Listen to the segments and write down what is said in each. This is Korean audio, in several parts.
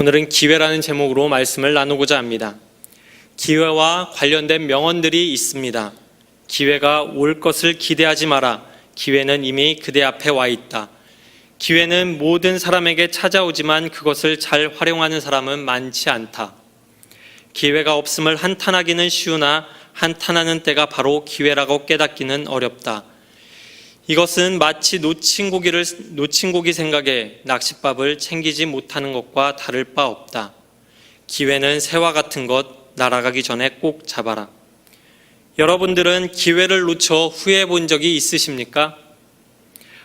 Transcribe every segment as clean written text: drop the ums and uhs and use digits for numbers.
오늘은 기회라는 제목으로 말씀을 나누고자 합니다. 기회와 관련된 명언들이 있습니다. 기회가 올 것을 기대하지 마라. 기회는 이미 그대 앞에 와 있다. 기회는 모든 사람에게 찾아오지만 그것을 잘 활용하는 사람은 많지 않다. 기회가 없음을 한탄하기는 쉬우나 한탄하는 때가 바로 기회라고 깨닫기는 어렵다. 이것은 마치 놓친 고기 생각에 낚싯밥을 챙기지 못하는 것과 다를 바 없다. 기회는 새와 같은 것, 날아가기 전에 꼭 잡아라. 여러분들은 기회를 놓쳐 후회해 본 적이 있으십니까?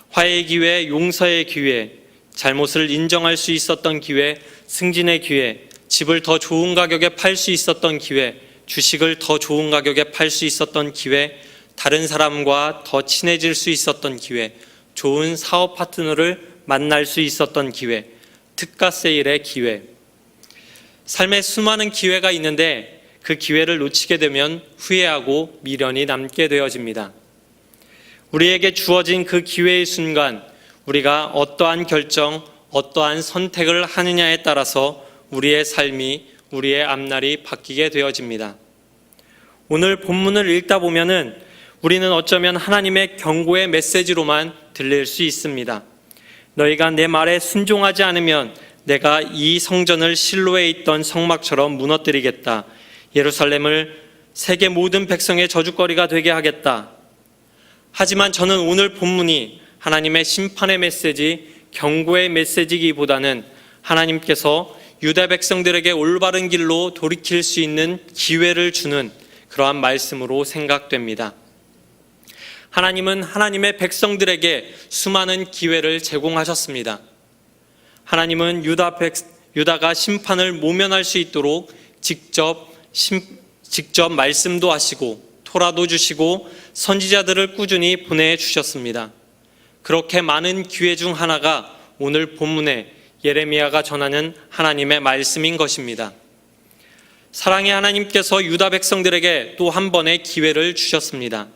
화해의 기회, 용서의 기회, 잘못을 인정할 수 있었던 기회, 승진의 기회, 집을 더 좋은 가격에 팔 수 있었던 기회, 주식을 더 좋은 가격에 팔 수 있었던 기회, 다른 사람과 더 친해질 수 있었던 기회, 좋은 사업 파트너를 만날 수 있었던 기회, 특가 세일의 기회. 삶에 수많은 기회가 있는데 그 기회를 놓치게 되면 후회하고 미련이 남게 되어집니다. 우리에게 주어진 그 기회의 순간, 우리가 어떠한 결정, 어떠한 선택을 하느냐에 따라서 우리의 삶이, 우리의 앞날이 바뀌게 되어집니다. 오늘 본문을 읽다 보면은 우리는 어쩌면 하나님의 경고의 메시지로만 들릴 수 있습니다. 너희가 내 말에 순종하지 않으면 내가 이 성전을 실로에 있던 성막처럼 무너뜨리겠다. 예루살렘을 세계 모든 백성의 저주거리가 되게 하겠다. 하지만 저는 오늘 본문이 하나님의 심판의 메시지, 경고의 메시지이기보다는 하나님께서 유다 백성들에게 올바른 길로 돌이킬 수 있는 기회를 주는 그러한 말씀으로 생각됩니다. 하나님은 하나님의 백성들에게 수많은 기회를 제공하셨습니다. 하나님은 유다가 심판을 모면할 수 있도록 직접 말씀도 하시고 토라도 주시고 선지자들을 꾸준히 보내주셨습니다. 그렇게 많은 기회 중 하나가 오늘 본문에 예레미야가 전하는 하나님의 말씀인 것입니다. 사랑의 하나님께서 유다 백성들에게 또 한 번의 기회를 주셨습니다.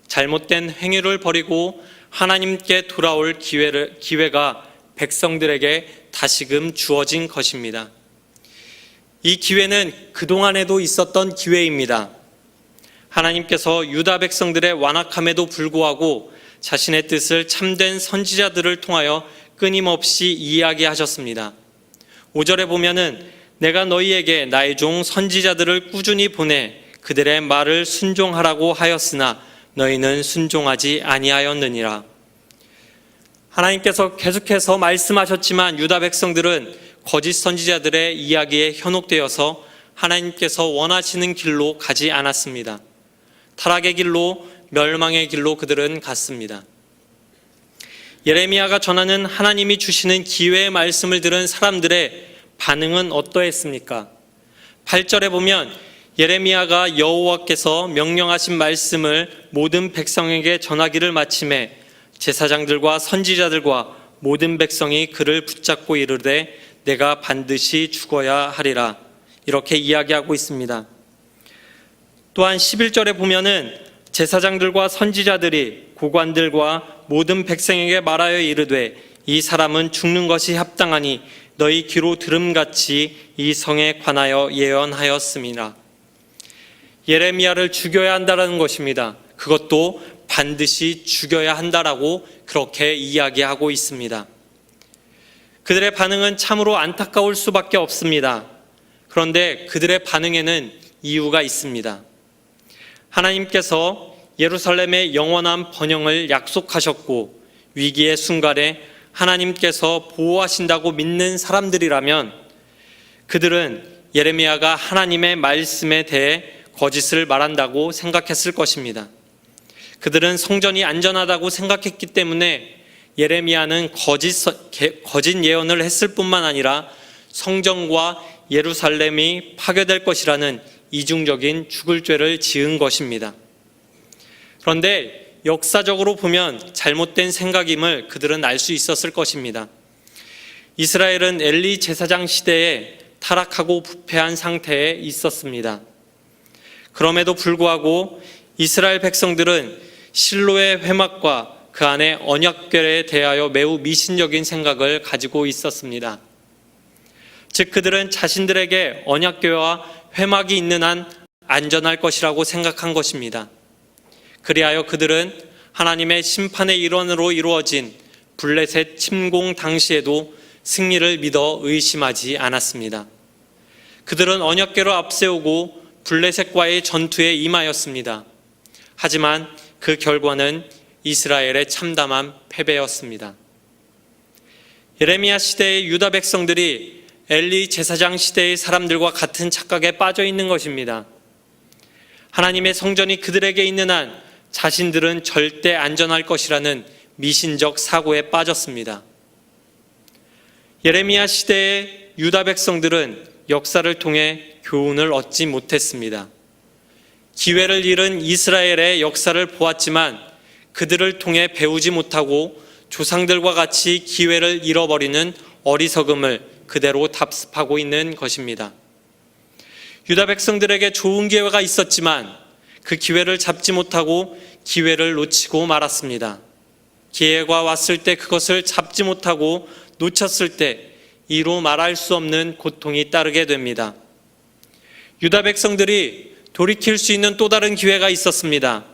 잘못된 행위를 버리고 하나님께 돌아올 기회가 백성들에게 다시금 주어진 것입니다. 이 기회는 그동안에도 있었던 기회입니다. 하나님께서 유다 백성들의 완악함에도 불구하고 자신의 뜻을 참된 선지자들을 통하여 끊임없이 이야기하셨습니다. 5절에 보면은 내가 너희에게 나의 종 선지자들을 꾸준히 보내 그들의 말을 순종하라고 하였으나 너희는 순종하지 아니하였느니라. 하나님께서 계속해서 말씀하셨지만 유다 백성들은 거짓 선지자들의 이야기에 현혹되어서 하나님께서 원하시는 길로 가지 않았습니다. 타락의 길로, 멸망의 길로 그들은 갔습니다. 예레미야가 전하는 하나님이 주시는 기회의 말씀을 들은 사람들의 반응은 어떠했습니까? 8절에 보면 예레미야가 여호와께서 명령하신 말씀을 모든 백성에게 전하기를 마침에 제사장들과 선지자들과 모든 백성이 그를 붙잡고 이르되 내가 반드시 죽어야 하리라. 이렇게 이야기하고 있습니다. 또한 11절에 보면은 제사장들과 선지자들이 고관들과 모든 백성에게 말하여 이르되 이 사람은 죽는 것이 합당하니 너희 귀로 들음같이 이 성에 관하여 예언하였음이라. 예레미야를 죽여야 한다는 것입니다. 그것도 반드시 죽여야 한다라고 그렇게 이야기하고 있습니다. 그들의 반응은 참으로 안타까울 수밖에 없습니다. 그런데 그들의 반응에는 이유가 있습니다. 하나님께서 예루살렘의 영원한 번영을 약속하셨고 위기의 순간에 하나님께서 보호하신다고 믿는 사람들이라면 그들은 예레미야가 하나님의 말씀에 대해 거짓을 말한다고 생각했을 것입니다. 그들은 성전이 안전하다고 생각했기 때문에 예레미야는 거짓 예언을 했을 뿐만 아니라 성전과 예루살렘이 파괴될 것이라는 이중적인 죽을 죄를 지은 것입니다. 그런데 역사적으로 보면 잘못된 생각임을 그들은 알 수 있었을 것입니다. 이스라엘은 엘리 제사장 시대에 타락하고 부패한 상태에 있었습니다. 그럼에도 불구하고 이스라엘 백성들은 실로의 회막과 그 안에 언약궤에 대하여 매우 미신적인 생각을 가지고 있었습니다. 즉 그들은 자신들에게 언약궤와 회막이 있는 한 안전할 것이라고 생각한 것입니다. 그리하여 그들은 하나님의 심판의 일원으로 이루어진 블레셋 침공 당시에도 승리를 믿어 의심하지 않았습니다. 그들은 언약궤를 앞세우고 블레셋과의 전투에 임하였습니다. 하지만 그 결과는 이스라엘의 참담한 패배였습니다. 예레미야 시대의 유다 백성들이 엘리 제사장 시대의 사람들과 같은 착각에 빠져 있는 것입니다. 하나님의 성전이 그들에게 있는 한 자신들은 절대 안전할 것이라는 미신적 사고에 빠졌습니다. 예레미야 시대의 유다 백성들은 역사를 통해 교훈을 얻지 못했습니다. 기회를 잃은 이스라엘의 역사를 보았지만 그들을 통해 배우지 못하고 조상들과 같이 기회를 잃어버리는 어리석음을 그대로 답습하고 있는 것입니다. 유다 백성들에게 좋은 기회가 있었지만 그 기회를 잡지 못하고 기회를 놓치고 말았습니다. 기회가 왔을 때 그것을 잡지 못하고 놓쳤을 때 이루 말할 수 없는 고통이 따르게 됩니다. 유다 백성들이 돌이킬 수 있는 또 다른 기회가 있었습니다.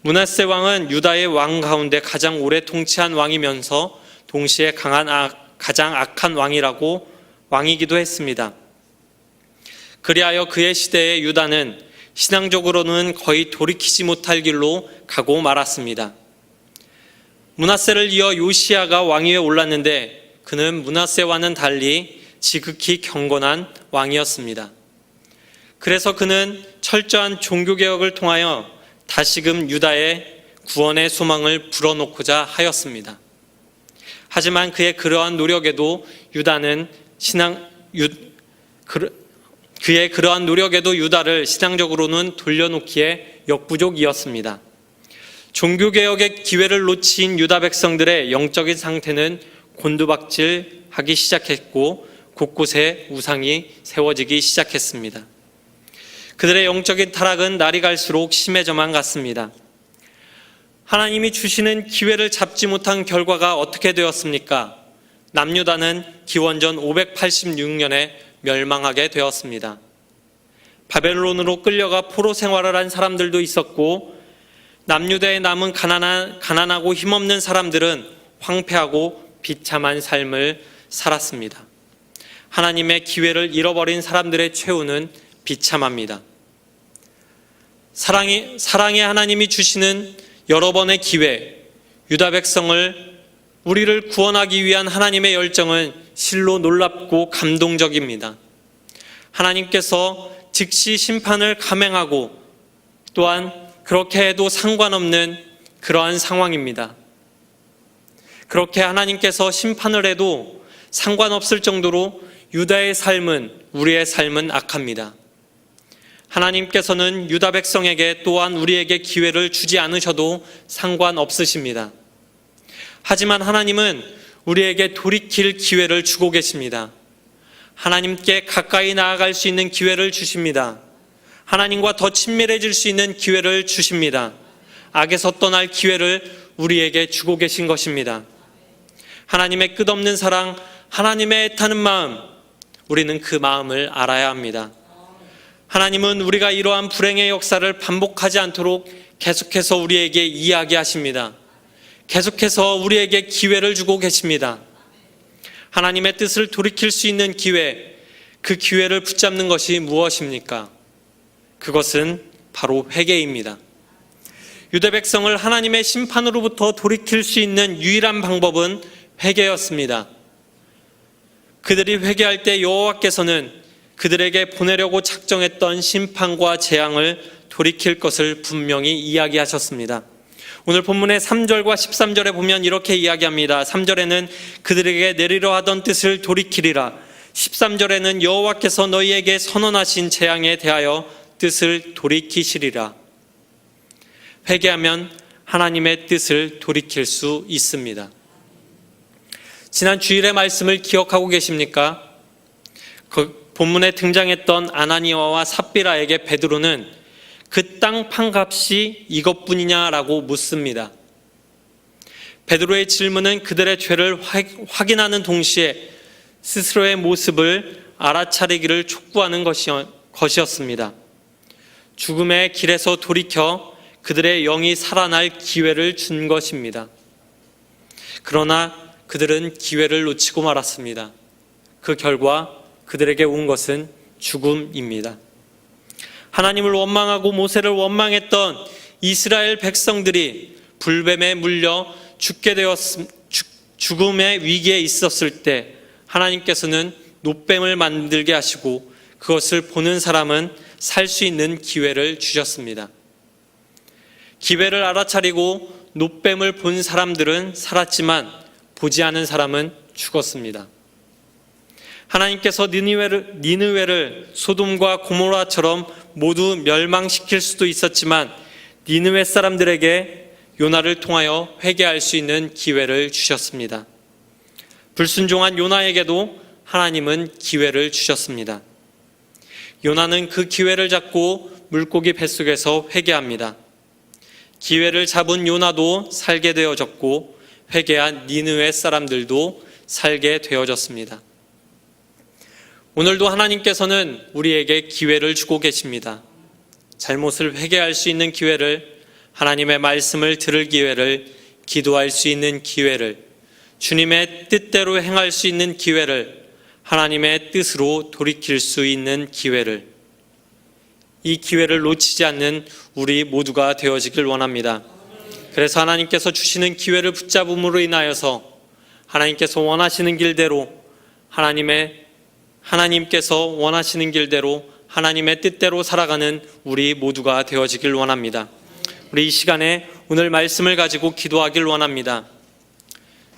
므낫세 왕은 유다의 왕 가운데 가장 오래 통치한 왕이면서 동시에 가장 악한 왕이기도 했습니다. 그리하여 그의 시대에 유다는 신앙적으로는 거의 돌이키지 못할 길로 가고 말았습니다. 므낫세를 이어 요시야가 왕위에 올랐는데 그는 므낫세와는 달리 지극히 경건한 왕이었습니다. 그래서 그는 철저한 종교개혁을 통하여 다시금 유다의 구원의 소망을 불어넣고자 하였습니다. 하지만 그의 그러한 노력에도 유다를 신앙적으로는 돌려놓기에 역부족이었습니다. 종교개혁의 기회를 놓친 유다 백성들의 영적인 상태는 곤두박질하기 시작했고 곳곳에 우상이 세워지기 시작했습니다. 그들의 영적인 타락은 날이 갈수록 심해져만 갔습니다. 하나님이 주시는 기회를 잡지 못한 결과가 어떻게 되었습니까? 남유다는 기원전 586년에 멸망하게 되었습니다. 바벨론으로 끌려가 포로 생활을 한 사람들도 있었고 남유다에 남은 가난하고 힘없는 사람들은 황폐하고 비참한 삶을 살았습니다. 하나님의 기회를 잃어버린 사람들의 최후는 비참합니다. 사랑의 하나님이 주시는 여러 번의 기회, 유다 백성을 우리를 구원하기 위한 하나님의 열정은 실로 놀랍고 감동적입니다. 하나님께서 즉시 심판을 감행하고 또한 그렇게 해도 상관없는 그러한 상황입니다. 그렇게 하나님께서 심판을 해도 상관없을 정도로 유다의 삶은, 우리의 삶은 악합니다. 하나님께서는 유다 백성에게 또한 우리에게 기회를 주지 않으셔도 상관없으십니다. 하지만 하나님은 우리에게 돌이킬 기회를 주고 계십니다. 하나님께 가까이 나아갈 수 있는 기회를 주십니다. 하나님과 더 친밀해질 수 있는 기회를 주십니다. 악에서 떠날 기회를 우리에게 주고 계신 것입니다. 하나님의 끝없는 사랑, 하나님의 애타는 마음, 우리는 그 마음을 알아야 합니다. 하나님은 우리가 이러한 불행의 역사를 반복하지 않도록 계속해서 우리에게 이야기하십니다. 계속해서 우리에게 기회를 주고 계십니다. 하나님의 뜻을 돌이킬 수 있는 기회, 그 기회를 붙잡는 것이 무엇입니까? 그것은 바로 회개입니다. 유다 백성을 하나님의 심판으로부터 돌이킬 수 있는 유일한 방법은 회개였습니다. 그들이 회개할 때 여호와께서는 그들에게 보내려고 작정했던 심판과 재앙을 돌이킬 것을 분명히 이야기하셨습니다. 오늘 본문의 3절과 13절에 보면 이렇게 이야기합니다. 3절에는 그들에게 내리려 하던 뜻을 돌이키리라. 13절에는 여호와께서 너희에게 선언하신 재앙에 대하여 뜻을 돌이키시리라. 회개하면 하나님의 뜻을 돌이킬 수 있습니다. 지난 주일의 말씀을 기억하고 계십니까? 그 본문에 등장했던 아나니아와 삽비라에게 베드로는 그 땅 판값이 이것뿐이냐라고 묻습니다. 베드로의 질문은 그들의 죄를 확인하는 동시에 스스로의 모습을 알아차리기를 촉구하는 것이었습니다. 죽음의 길에서 돌이켜 그들의 영이 살아날 기회를 준 것입니다. 그러나 그들은 기회를 놓치고 말았습니다. 그 결과 그들에게 온 것은 죽음입니다. 하나님을 원망하고 모세를 원망했던 이스라엘 백성들이 불뱀에 물려 죽음의 위기에 있었을 때 하나님께서는 놋뱀을 만들게 하시고 그것을 보는 사람은 살 수 있는 기회를 주셨습니다. 기회를 알아차리고 놋뱀을 본 사람들은 살았지만 보지 않은 사람은 죽었습니다. 하나님께서 니느웨를 소돔과 고모라처럼 모두 멸망시킬 수도 있었지만 니느웨 사람들에게 요나를 통하여 회개할 수 있는 기회를 주셨습니다. 불순종한 요나에게도 하나님은 기회를 주셨습니다. 요나는 그 기회를 잡고 물고기 뱃속에서 회개합니다. 기회를 잡은 요나도 살게 되어졌고 회개한 니느웨 사람들도 살게 되어졌습니다. 오늘도 하나님께서는 우리에게 기회를 주고 계십니다. 잘못을 회개할 수 있는 기회를, 하나님의 말씀을 들을 기회를, 기도할 수 있는 기회를, 주님의 뜻대로 행할 수 있는 기회를, 하나님의 뜻으로 돌이킬 수 있는 기회를, 이 기회를 놓치지 않는 우리 모두가 되어지길 원합니다. 그래서 하나님께서 주시는 기회를 붙잡음으로 인하여서 하나님께서 원하시는 길대로 하나님께서 원하시는 길대로 하나님의 뜻대로 살아가는 우리 모두가 되어지길 원합니다. 우리 이 시간에 오늘 말씀을 가지고 기도하길 원합니다.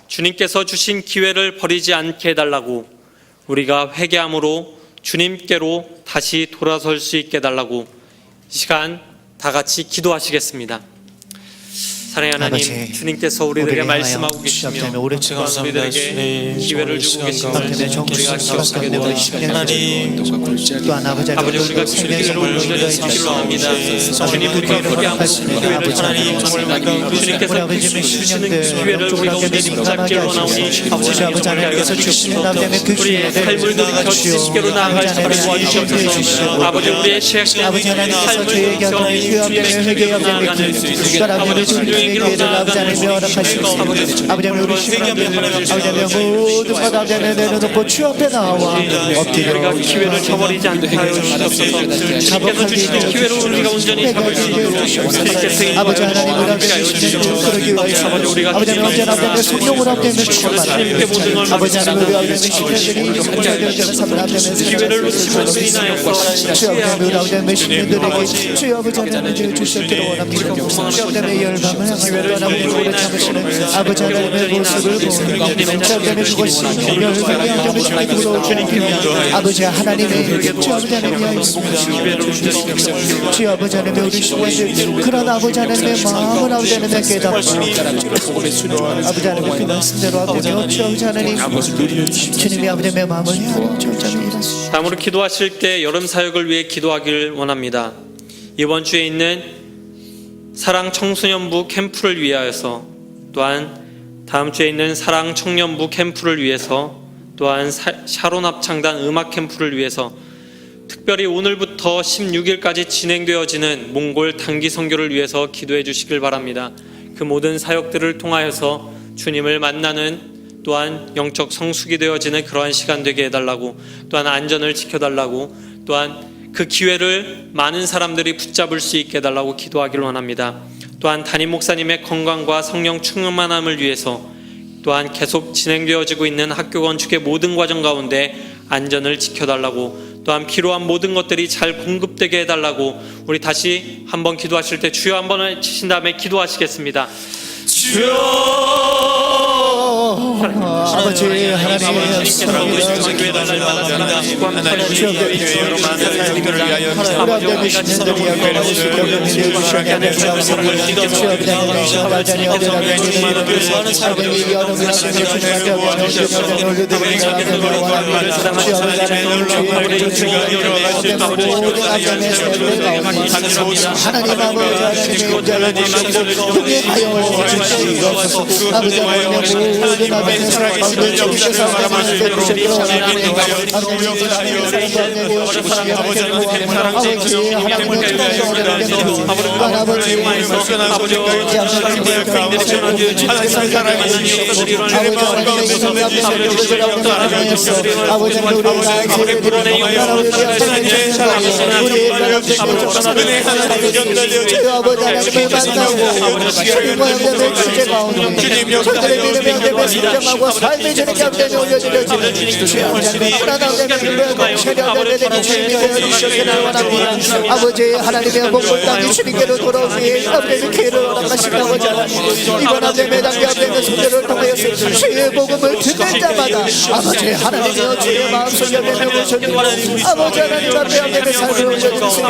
주님께서 주신 기회를 버리지 않게 해달라고, 우리가 회개함으로 주님께로 다시 돌아설 수 있게 해달라고 이 시간 다 같이 기도하시겠습니다. 사랑하는 하나님, 주님께서 우리들에게 말씀하고 계시며 우리들에게 기회를 주고 계시며 우리가 기억하게 되고 아버지, 우리가 기회를 온전히 주시길 원합니다. 주님, 우리가 회개하고 기회를 주님께서 주시는 기회를 우리가 온전히 붙잡기를 원하오니 아버지, 우리의 삶을 돌이켜 주시기로 나아갈 수 있게 도와주시옵소서. 아버지, 우리의 죄악된 삶을 돌이켜 주님의 기회로 나아가는 아버지, 기회를 아버지 하나님 허락하시고 아버지 하나님 우리 시간들 아버지 하나님 모든 것 아버지 하나님 내려놓고 주 앞에 나와 엎드려 기회를 저버리지 않게 하여 주시옵소서. 주님께서 주시는 기회로 우리가 온전히 잡을 수 있도록 아버지 하나님 우리 앞에 주시는 그러기 위하여 아버지 하나님 언제나 아버지 성령을 앞에 축원합니다. 아버지 하나님 우리 앞에 시민들이 성령을 삶을 앞에 기회를 놓치면서 인하여서 주 앞에 우리 아버지 시민들에게 주 아버지 하나님 주시기를 원합니다. 주 앞에 열방을 기회를 오래 참으시는 아버지 하나님의 모습을 보는 참되는 그것이 열방의 하나님의 주님으로 아버지 하나님의 주 아버지 하나님의 주 아버지 하나님의 우리 시민들 그런 아버지 하나님의 마음을 아버지 하나님의 깨닫고 아버지 하나님의 그 말씀대로 아버지 주 하나님 주님이 아버지의 마음을 헤아려 주옵소서. 다음으로 기도하실 때 여름 사역을 위해 기도하길 원합니다. 이번 주에 있는 사랑 청소년부 캠프를 위하여서, 또한 다음 주에 있는 사랑 청년부 캠프를 위해서, 또한 샤론 합창단 음악 캠프를 위해서, 특별히 오늘부터 16일까지 진행되어지는 몽골 단기 선교를 위해서 기도해 주시길 바랍니다. 그 모든 사역들을 통하여서 주님을 만나는, 또한 영적 성숙이 되어지는 그러한 시간 되게 해달라고, 또한 안전을 지켜달라고, 또한 그 기회를 많은 사람들이 붙잡을 수 있게 해달라고 기도하기를 원합니다. 또한 담임 목사님의 건강과 성령 충만함을 위해서, 또한 계속 진행되어지고 있는 학교 건축의 모든 과정 가운데 안전을 지켜달라고, 또한 필요한 모든 것들이 잘 공급되게 해달라고, 우리 다시 한번 기도하실 때 주여 한번 치신 다음에 기도하시겠습니다. 주여 아버지 하나님의 사랑을 하나님 아버지 하나님 저들의 믿음의 하나님의 성장하고 삶의 주님께 함께 올려드려지는 주의 하나님의 하나님의 체력을 주님이 되어주시기를 원합니다. 아버지 하나님의 목골 땅이 주님께로 돌아오기에 아버지의 기회를 허락하신다고 하나님 이번 하나님의 단계 앞에 성도를 통하여서 주의 복음을 듣는 자마다 아버지 하나님의 주의 마음속에 오셔주고 아버지 하나님 앞에 하나님의 삶을 올려주시고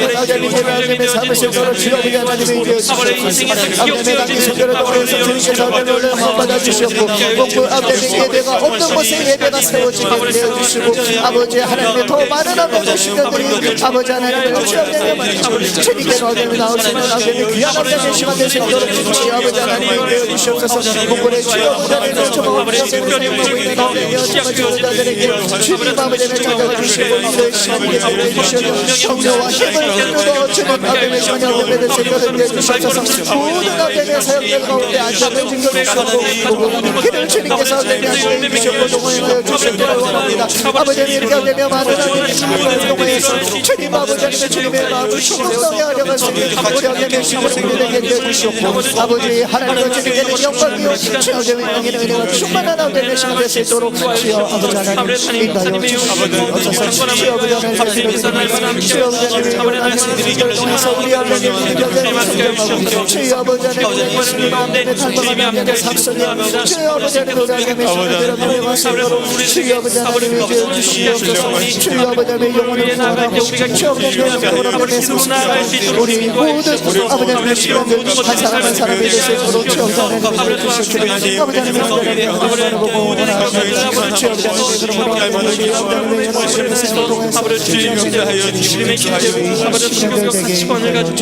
하나님의 삶을 세우도록 주여 하나님의 이되어 주시옵소서. 하나님의 단계 성도를 통하여서 주님께서 하나님을 마음받아 주셨고 목골 앞에 예배가 없는 곳에 예배가 세워지게 되어주시고 아버지 하나님의 더 많은 하나님의 신령들이 아버지 하나님을 주님께 주님께서 하나님을 나오시는 하나님의 귀한 하나님의 시간 되시도록 주시 아버지 하나님을 되어주시옵소서. 목골의 주여 하나님을 저마와 주님을 있는 하나님의 주자들에게 주님 아버지를 찾아가 주시고 이들의 시간이 되어주시고 성령과 힘을 얻어 주는 하나님의 시간이 하나님의 생각을 되어주시옵소서. 모든 하나님의 사역들 가운데 안전을 지켜주시고 길을 주님께서 하나님의 주시고 동행하여 주시기를 원합니다. 아버지는 이렇게 하며 많은 하나님의 신령을 통해서 주님 아버지 하나님의 주님의 마음을 충분하게 하려고 주님 우리 하나님의 신령을 되게 해주시옵고 아버지 하나님의 주님께는 영광이요 주님의 영광의 은혜가 충만한 하나님의 시간 될 수 있도록 주여 아버지 하나님 인도하여 주시옵소서. 주여 아버지 하나님 주여 아버지 하나님 영원한 통해서 우리 하나님의 믿음을 성경하고 주여 아버지 하나님 주님 앞에 달려가는 삶 속에 주여 아버지 하나님 우리 하나님의 신령들을 통해서 주여 아버지 하나님이 되어주시옵소서. 주여 아버지 하나님의 영혼을 구원하고 주여 아버지 하나님의 영혼을 구원하고 우리 모든 아버지 하나님의 신령들 한 사람 한 사람이 될 수 있도록 주여 아버지 하나님을 주시옵소서. 아버지 하나님의 하나님의 구원을 보고 원하시옵소서. 주여 아버지 하나님의 구원을 주님의 기도에 아버지 성경과 시간을 가지고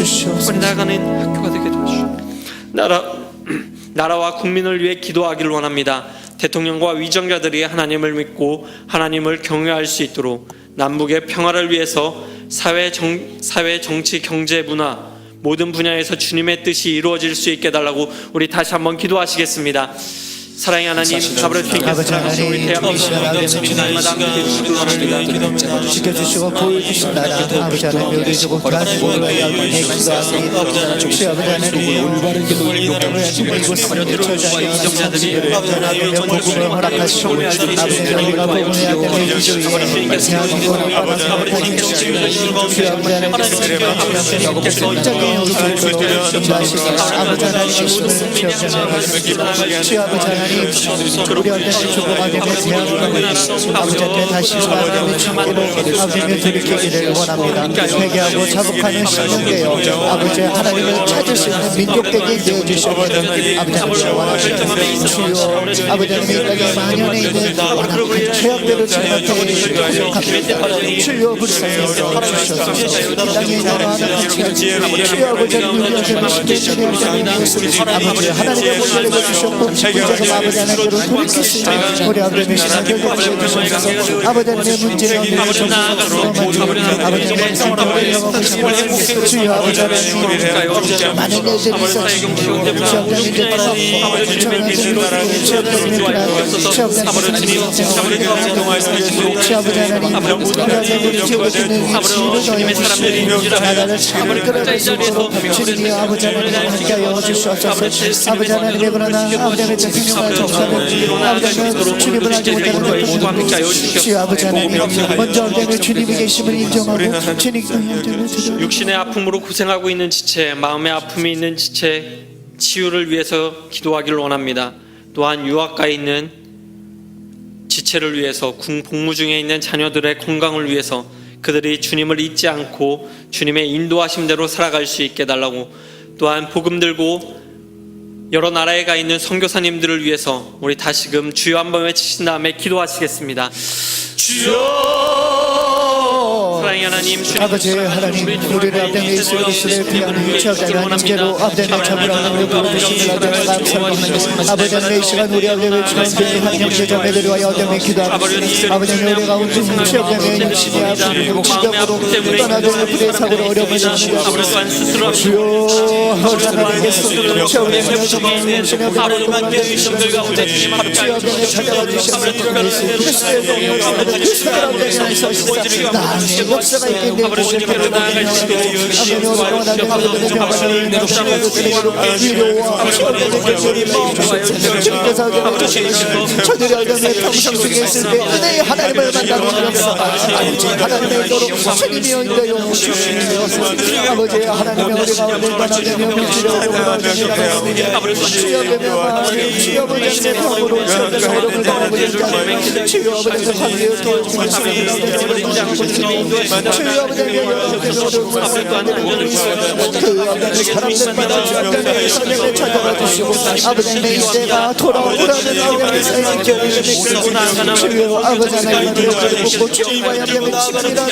우리 나가는 학교가 되게 도와주시오. 나라와 국민을 위해 기도하기를 원합니다. 대통령과 위정자들이 하나님을 믿고 하나님을 경외할 수 있도록 남북의 평화를 위해서 사회, 정치, 경제, 문화 모든 분야에서 주님의 뜻이 이루어질 수 있게 달라고 우리 다시 한번 기도하시겠습니다. 사랑의 하나님, 아버지 주님께서 우리 대한민국의 주님마다 함께 주시길 원합니다. 지켜주시고 보여주신 나라 아버지 하나님 우리 주고 기도하시고 기도합니다. 주여 아버지 하나님 올바르게도 이동하시고 이곳을 내쳐자니 하나님의 복음을 허락하시고 아버지 우리가 복음의 하나님의 기도에 대한민국을 받아서 주여 아버지 하나님 적인 여기서 인도하시고 아버지 하나님 주여 아버지 하나님 우리 하나님 주고가게 대한민국을 아버지한테 다시 하나님의 주님으로 아버지를 돌이키기를 원합니다. 회개하고 자복하는 신령되어 아버지 하나님을 찾을 수 있는 민족되게 되어주시옵소서. 아버지 하나님 원하시는 주여 아버지 하나님 이 땅에 만연해 있는 그 죄악들을 주님한테 고백합니다. 주여 불쌍히 여겨주시옵소서. 이 땅에 있는 많은 지혜를 주여 아버지 하나님 우리 하나님 시대에 아버지 하나님의 문제를 주셨고 문제가 아버지 하나님으로 돌이킬 수 있는 우리 아버지의 시간 결정해 주셔서 아버지 하나님의 문제를 주셔서 아버지 하나님의 성도를 영업하시고 주여 아버지 하나님 많은 일들이 있었습니다. 주님의 사람들이 나라를 잘 끌어낼 수 있도록 주님이 아버지 하나님 함께하여 주시옵소서. 아버지 하나님의 그러나 아버지 하나님의 생명을 접사는 아버지 하나님 주님을 알지 못하는 것들 주여 아버지 하나님 먼저 ordin을 주님이 계심을 인정하고 주님 육신의 아픔으로 고생하고 있는 지체, 마음의 아픔이 있는 지체 치유를 위해서 기도하기를 원합니다. 또한 유학가에 있는 지체를 위해서 복무 중에 있는 자녀들의 건강을 위해서 그들이 주님을 잊지 않고 주님의 인도하심대로 살아갈 수 있게 달라고, 또한 복음 들고 여러 나라에 가 있는 선교사님들을 위해서 우리 다시금 주여 한번 외치신 다음에 기도하시겠습니다. 주여, 사랑의 하나님, 주님 아버지 하나님, 우리를 아버지 예수 그리스도의 피 안에 유치하게 하는 죄로 아버지 참으로 하나님을 부르시는 아버지 감사합니다. 아버지 하나님 이 시간 우리 아버지 외치는 한 형제 자매들이 와여 아버지 기도합니다. 아버지 우리가 오늘 취업되면 열심히 아버지 지병으로 떠나되는 불의 사고로 어려움을 당합니다. 주여 아버지 하나님께서 취업되면 정말 하루만 계시는 가운데 주님 앞에 취업되면 찾아와 주시는 그리스도의 동역사를 그리스도의 나의 역사가 있기 때문에 저들이 알려면 평생 중에 있을 때 은혜의 하나님을 만나는 역사 하나님의 도로 주님이 온대요 아버지 하나님의 우리가 오늘 만나면 주여되면 주여보는 내 병으로 주여되는 어려움을 당하고 있는 자들 주여보는 관계를 도와주시는 사람들마다 주님의 성령을 찾아와 주시고 아버지 내 이제가 돌아오라는 아버지의 사랑을 주여 아버지 하나님을 보고 주님과 영광의 시간이라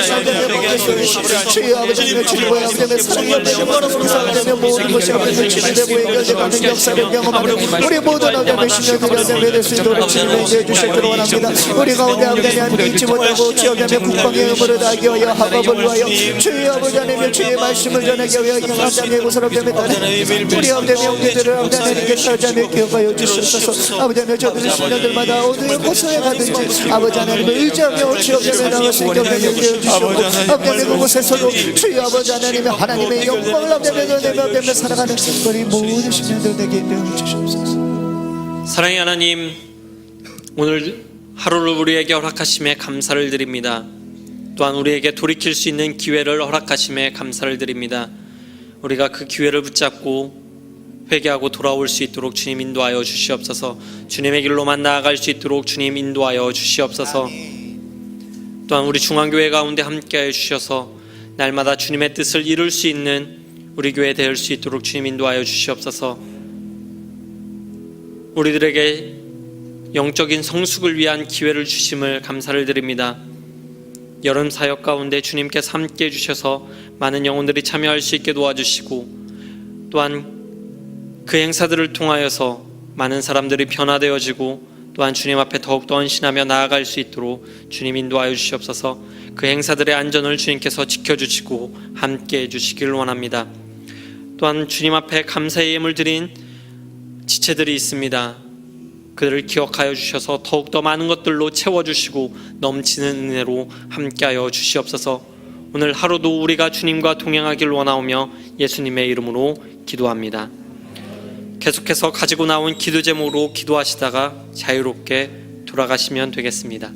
주여 아버지 하나님의 주님과 영광의 사랑이 없는 사람들의 모든 것이 아버지 주님의 부행하게 가는 역사를 경험하는 우리 모든 아버지의 신령들이 될 수 있도록 주님의 인도해 주시기를 원합니다. 우리 가운데 아버지 하나님 믿지 못하고 주여자매 국방의 의무를 다하게 하여 합법을 위하여 주여 아버지 하나님의 주의 말씀을 전하게 하여 경험자매 구설업자매 따라 우리 아버지 형제들을 아버지 하나님께 살자매 기억하여 주시옵소서. 아버지 하나님 저들의 신령들마다 어느 곳에 가든지 아버지 하나님을 의지하며 주여자매 나와서 경험을 연결해 주시옵소서. 아버지 하나님 그곳에서도 주여 아버지 하나님의 하나님의 영광을 아버지 하나님을 살아가는 우리 모든 신령들 되게 배워 주시옵소서. 사랑의 하나님, 오늘 하루를 우리에게 허락하심에 감사를 드립니다. 또한 우리에게 돌이킬 수 있는 기회를 허락하심에 감사를 드립니다. 우리가 그 기회를 붙잡고 회개하고 돌아올 수 있도록 주님 인도하여 주시옵소서. 주님의 길로만 나아갈 수 있도록 주님 인도하여 주시옵소서. 또한 우리 중앙교회 가운데 함께하여 주셔서 날마다 주님의 뜻을 이룰 수 있는 우리 교회 될 수 있도록 주님 인도하여 주시옵소서. 우리들에게 영적인 성숙을 위한 기회를 주심을 감사를 드립니다. 여름 사역 가운데 주님께서 함께 해주셔서 많은 영혼들이 참여할 수 있게 도와주시고 또한 그 행사들을 통하여서 많은 사람들이 변화되어지고 또한 주님 앞에 더욱더 헌신하며 나아갈 수 있도록 주님 인도하여 주시옵소서. 그 행사들의 안전을 주님께서 지켜주시고 함께 해주시길 원합니다. 또한 주님 앞에 감사의 예물 드린 지체들이 있습니다. 그들을 기억하여 주셔서 더욱더 많은 것들로 채워주시고 넘치는 은혜로 함께하여 주시옵소서. 오늘 하루도 우리가 주님과 동행하길 원하오며 예수님의 이름으로 기도합니다. 계속해서 가지고 나온 기도 제목으로 기도하시다가 자유롭게 돌아가시면 되겠습니다.